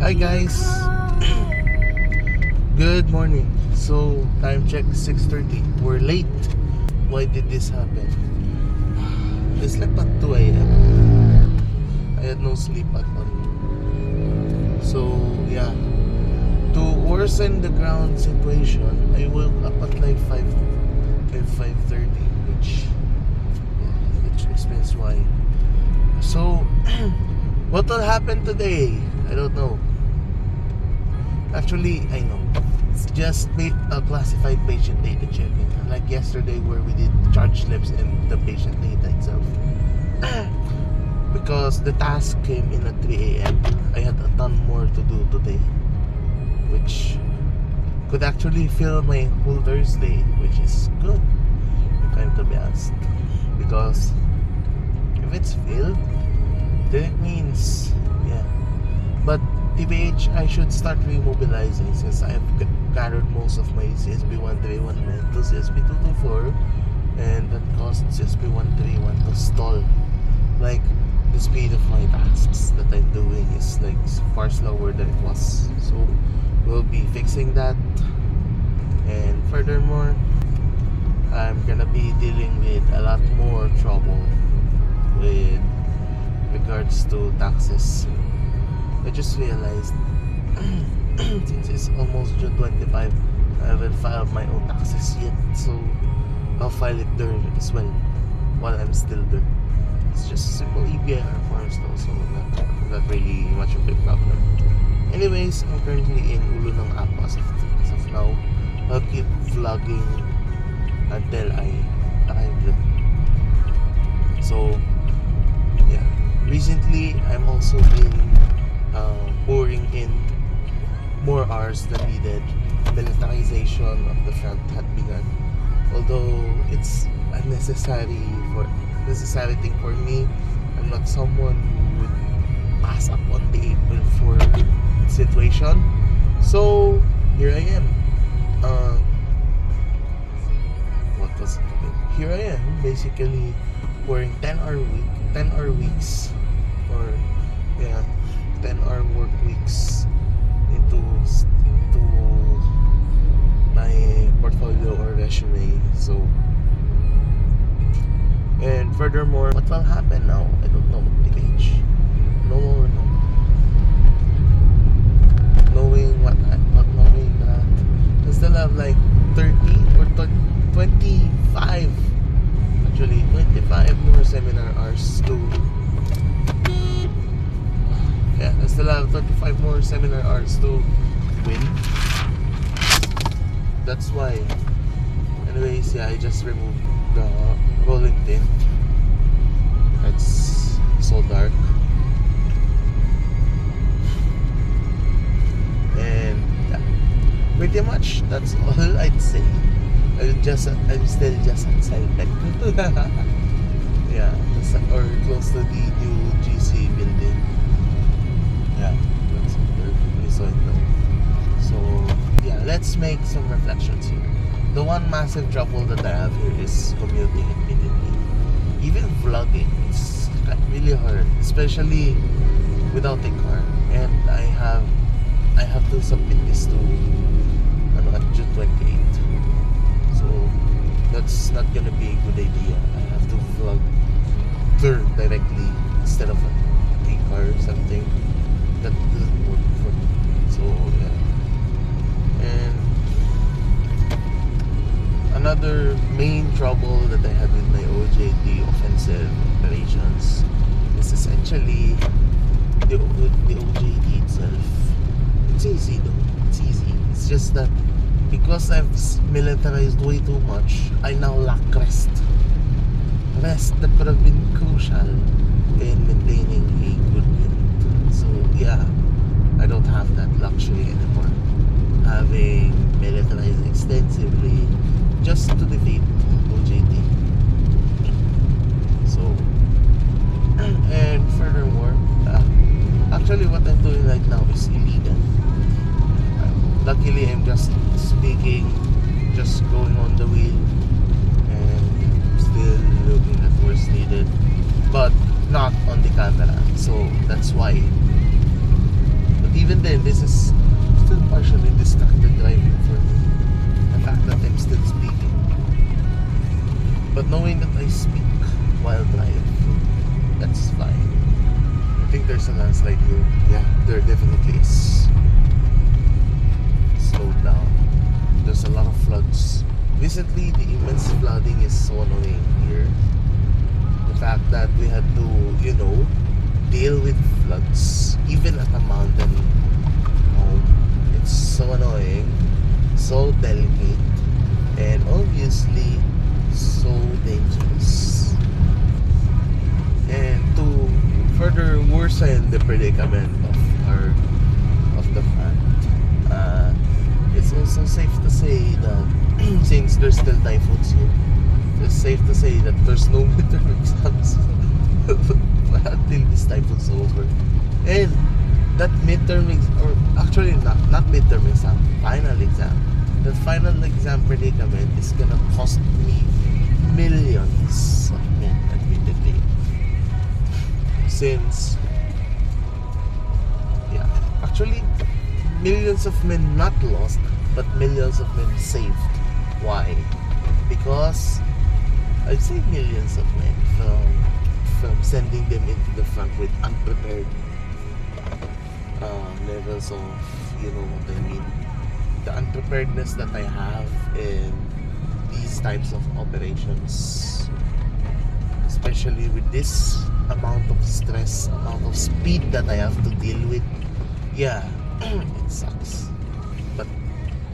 Hi guys. Good morning. So time check 6:30. We're late. Why did this happen? I slept at 2 a.m. I had no sleep at all. So yeah. To worsen the ground situation, I woke up at like 5:30, which explains why. So what will happen today? I don't know. Actually, I know. It's just a classified patient data checking. Unlike yesterday where we did charge slips and the patient data itself. Because the task came in at 3 a.m. I had a ton more to do today. Which could actually fill my whole Thursday. Which is good, if I'm to be honest. Because if it's filled, then it means, yeah. But TBH, I should start remobilizing since I've gathered most of my CSP131 men to CSP224, and that caused CSP131 to stall. Like, the speed of my tasks that I'm doing is like far slower than it was. So we'll be fixing that. And furthermore, I'm gonna be dealing with a lot more trouble with regards to taxes. I just realized since it's almost June 25, I haven't filed my own taxes yet, so I'll file it there as well while I'm still there. It's just simple EBIR forms though, so not really much of a problem. Anyways, I'm currently in Ulo ng Apa as of now. I'll keep vlogging until I arrive there. So yeah, recently I'm also been pouring in more hours than needed. Militarization of the front had begun, although it's a necessary thing for me. I'm not someone who would pass up on the April 4 situation, so here I am. What was it again? Here I am basically pouring 10-hour weeks, or 10-hour work weeks into my portfolio or resume. So, and furthermore, what will happen now? I don't know. TH. No. Not knowing that I still have like 30 or 25, actually 25 more seminar hours to. Yeah, I still have 35 more seminar hours to win. That's why. Anyways, yeah, I just removed the rolling pin. It's so dark. And yeah, pretty much that's all I'd say. I'm still just outside tech. Yeah, or close to the new GC building. Yeah, that's where we saw it now. So yeah, let's make some reflections here. The one massive trouble that I have here is commuting, admittedly. Even vlogging, it's really hard, especially without a car. And I have to submit this to at June 28th. So that's not gonna be a good idea. I have to vlog there directly instead of a car or something. That doesn't work for me. So yeah. And another main trouble that I had with my OJT offensive operations is essentially the OJT itself. It's easy though. It's easy. It's just that because I've militarized way too much, I now lack rest. Rest that could have been crucial in maintaining a good build. So yeah, I don't have that luxury anymore. Having militarized extensively just to defeat OJT. So, and furthermore, actually what I'm doing right now is illegal. Luckily, I'm just speaking, just going on the wheel, and still looking at where's needed, but not on the camera. So that's why. But even then, this is still partially distracted driving for me. The fact that I'm still speaking. But knowing that I speak while driving, that's fine. I think there's a landslide here. Yeah, there definitely is. Slow down. There's a lot of floods. Recently, the immense flooding is so annoying here. The fact that we had to, deal with floods, even at a mountain home. It's so annoying, so delicate, and obviously so dangerous. And to further worsen the predicament of the fact, it's also safe to say that since there's still typhoons here, it's safe to say that there's no midterm exams until this typhoon's over. And that midterm or actually not midterm exam, final exam. The final exam predicament is gonna cost me millions of men, admittedly. Since actually millions of men not lost, but millions of men saved. Why? Because I'd say millions of men from sending them into the front with unprepared levels of, what I mean, the unpreparedness that I have in these types of operations, especially with this amount of stress, amount of speed that I have to deal with. Yeah, it sucks, but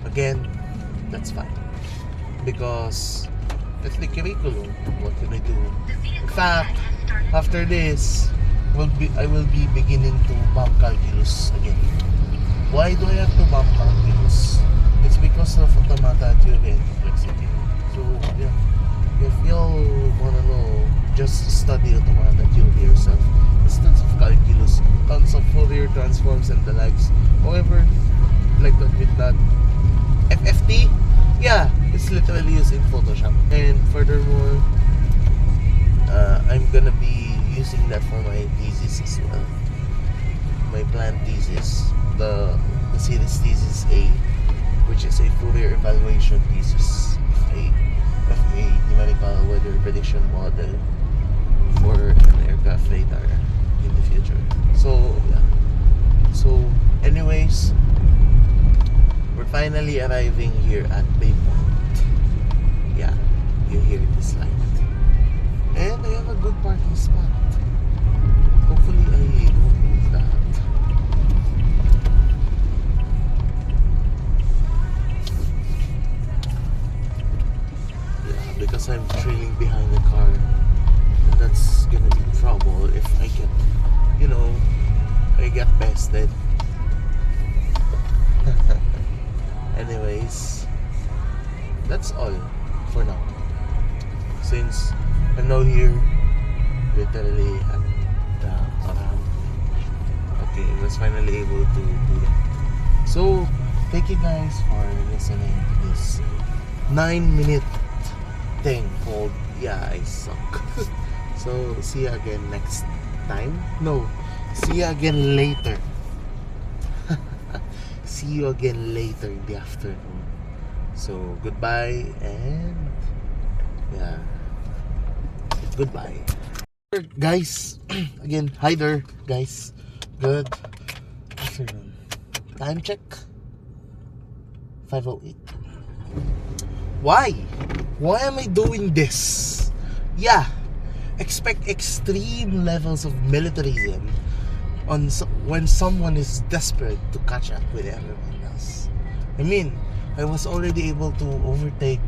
again, that's fine because that's the curriculum. What can I do? In fact, after this, I will be beginning to bump calculus again. Why do I have to bump calculus? It's because of automata theory and complexity. So yeah, if y'all wanna know, just study automata theory yourself. There's tons of calculus, tons of Fourier transforms and the likes. However, like that with that FFT, yeah, it's literally used in Photoshop. And furthermore, I'm gonna be using that for my thesis as well. My planned thesis, the series thesis A, which is a Fourier evaluation thesis of a numerical weather prediction model for an aircraft radar in the future. So yeah. So anyways, we're finally arriving here at Bayport. Yeah, you hear this light. And I have a good parking spot. Hopefully I don't lose that. Yeah, because I'm trailing behind the car. And that's gonna be trouble if I get bested. Anyways, that's all for now. Since I'm now here, literally at the ramp. Okay, I was finally able to do that. So, thank you guys for listening to this 9-minute thing called Yeah, I Suck. So, see you again next time. No, see you again later. See you again later in the afternoon. So, goodbye and yeah, goodbye. Guys, again, hi there, guys. Good afternoon. Time check 5:08. Why? Why am I doing this? Yeah, expect extreme levels of militarism when someone is desperate to catch up with everyone else. I mean, I was already able to overtake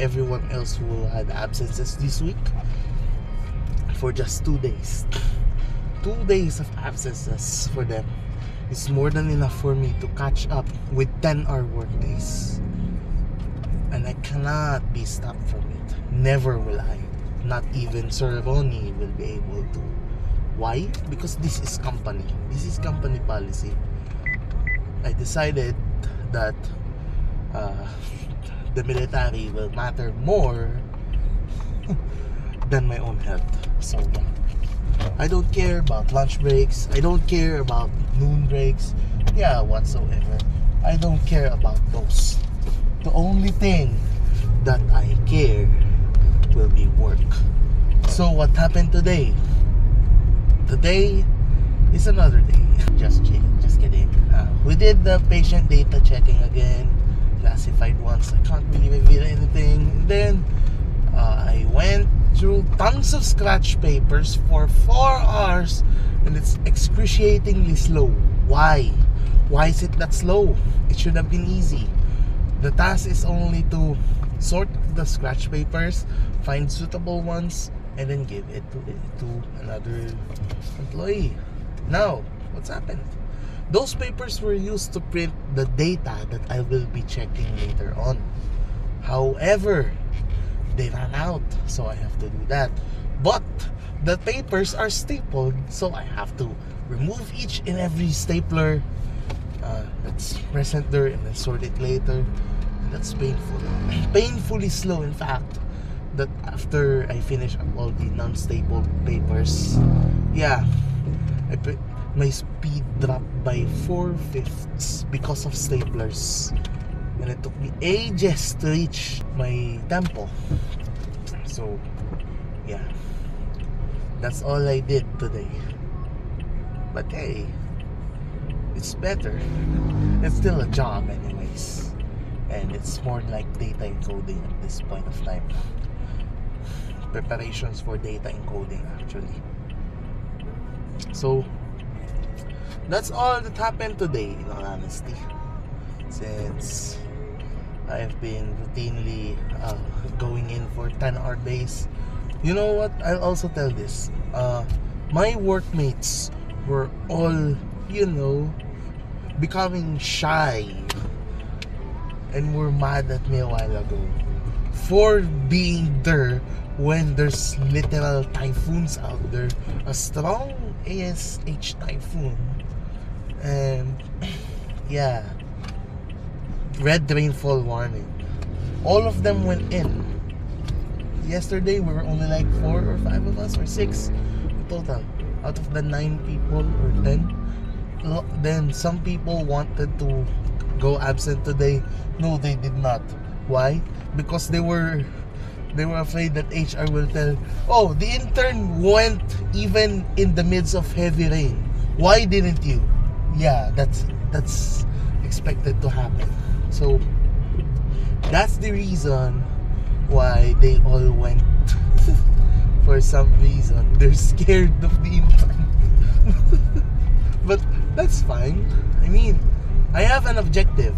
everyone else who had absences this week for just 2 days. 2 days of absences for them is more than enough for me to catch up with 10-hour work days. And I cannot be stopped from it. Never will I. Not even Sir Ronnie will be able to. Why? Because this is company. This is company policy. I decided that the military will matter more than my own health. So I don't care about lunch breaks. I don't care about noon breaks. Yeah, whatsoever. I don't care about those. The only thing that I care will be work. So what happened today? Today is another day. Just kidding. We did the patient data checking again. Classified ones. I can't really reveal anything. And then I went through tons of scratch papers for 4 hours, and it's excruciatingly slow. Why? Why is it that slow? It should have been easy. The task is only to sort the scratch papers, find suitable ones, and then give it to another employee. Now, what's happened? Those papers were used to print the data that I will be checking later on. However, they ran out, so I have to do that. But the papers are stapled, so I have to remove each and every stapler that's present there and then sort it later. That's painful. Painfully slow, in fact. That after I finish up all the non-stapled papers, yeah, my speed dropped by 4/5 because of staplers, and it took me ages to reach my tempo. So yeah, that's all I did today. But hey, it's better. It's still a job anyways, and it's more like data encoding at this point of time. Preparations for data encoding, actually. So that's all that happened today, in all honesty, since I've been routinely going in for 10-hour days. You know what? I'll also tell this. My workmates were all, becoming shy and were mad at me a while ago for being there when there's literal typhoons out there. A strong ASH typhoon. And yeah, red rainfall warning. All of them went in. Yesterday we were only like 4 or 5 of us, or 6 in total out of the 9 people or 10. Then some people wanted to go absent today. No, they did not. Why? Because they were afraid that HR will tell, oh, the intern went even in the midst of heavy rain. Why didn't you? Yeah, that's expected to happen. So that's the reason why they all went. For some reason, they're scared of the intern. But that's fine. I mean, I have an objective,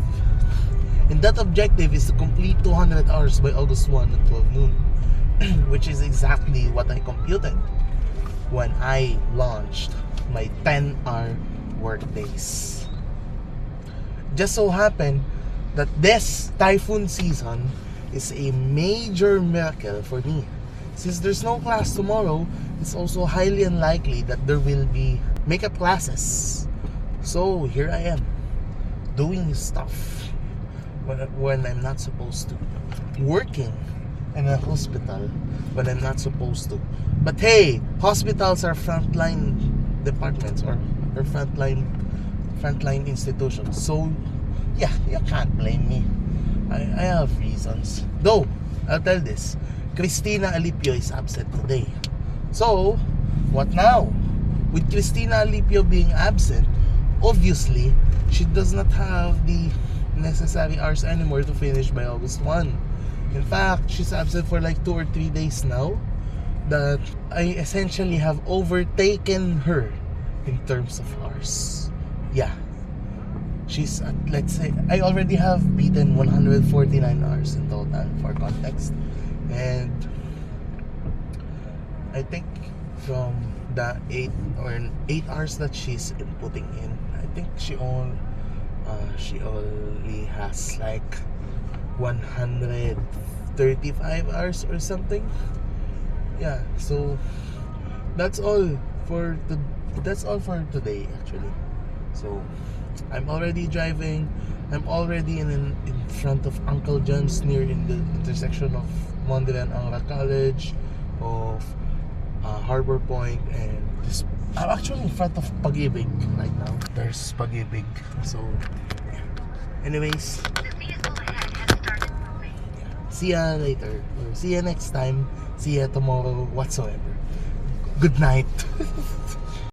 and that objective is to complete 200 hours by August 1 at 12 noon, which is exactly what I computed when I launched my 10-hour work days. Just so happened that this typhoon season is a major miracle for me. Since there's no class tomorrow, it's also highly unlikely that there will be makeup classes. So here I am, doing stuff when I'm not supposed to, working in a hospital when I'm not supposed to. But hey, hospitals are frontline departments or frontline institutions. So yeah, you can't blame me. I have reasons. Though, I'll tell this. Christina Alipio is absent today. So, what now? With Christina Alipio being absent, obviously, she does not have the necessary hours anymore to finish by August 1. In fact, she's absent for like 2 or 3 days now, that I essentially have overtaken her in terms of hours. Yeah. She's at, let's say, I already have beaten 149 hours in total, for context. And I think from the 8 hours that she's putting in, I think she only has like 135 hours or something. Yeah, so that's all for today, actually. So I'm already driving. I'm already in front of Uncle John's, near in the intersection of Mondrian Angra College, of Harbor Point, and this, I'm actually in front of Pag-ibig right now. There's Pag-ibig. So, yeah. Anyways, see ya later. Or see ya next time. See ya tomorrow, whatsoever. Good night.